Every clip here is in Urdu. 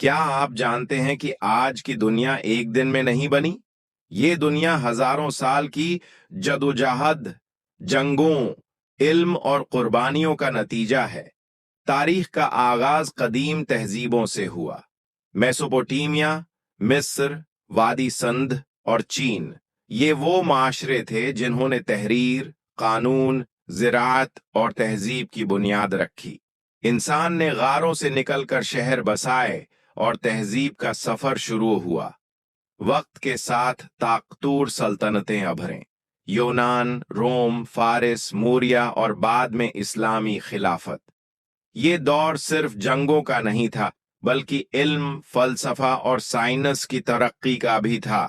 کیا آپ جانتے ہیں کہ آج کی دنیا ایک دن میں نہیں بنی؟ یہ دنیا ہزاروں سال کی جدوجہد، جنگوں، علم اور قربانیوں کا نتیجہ ہے۔ تاریخ کا آغاز قدیم تہذیبوں سے ہوا۔ میسوپوٹیمیا، مصر، وادی سندھ اور چین، یہ وہ معاشرے تھے جنہوں نے تحریر، قانون، زراعت اور تہذیب کی بنیاد رکھی۔ انسان نے غاروں سے نکل کر شہر بسائے اور تہذیب کا سفر شروع ہوا۔ وقت کے ساتھ طاقتور سلطنتیں ابھریں: یونان، روم، فارس، موریہ اور بعد میں اسلامی خلافت۔ یہ دور صرف جنگوں کا نہیں تھا، بلکہ علم، فلسفہ اور سائنس کی ترقی کا بھی تھا۔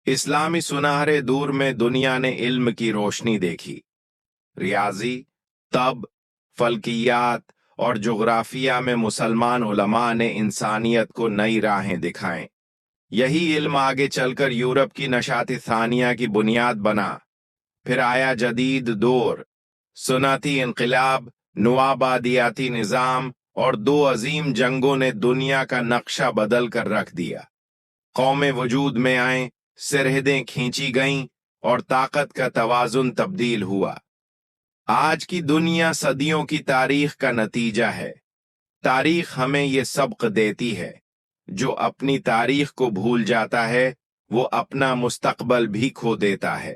اسلامی سنہرے دور میں دنیا نے علم کی روشنی دیکھی۔ ریاضی، طب، فلکیات اور جغرافیہ میں مسلمان علماء نے انسانیت کو نئی راہیں دکھائیں۔ یہی علم آگے چل کر یورپ کی نشاط ثانیہ کی بنیاد بنا۔ پھر آیا جدید دور، صنعتی انقلاب، نوآبادیاتی نظام اور دو عظیم جنگوں نے دنیا کا نقشہ بدل کر رکھ دیا۔ قومیں وجود میں آئیں، سرحدیں کھینچی گئیں اور طاقت کا توازن تبدیل ہوا۔ آج کی دنیا صدیوں کی تاریخ کا نتیجہ ہے۔ تاریخ ہمیں یہ سبق دیتی ہے: جو اپنی تاریخ کو بھول جاتا ہے وہ اپنا مستقبل بھی کھو دیتا ہے۔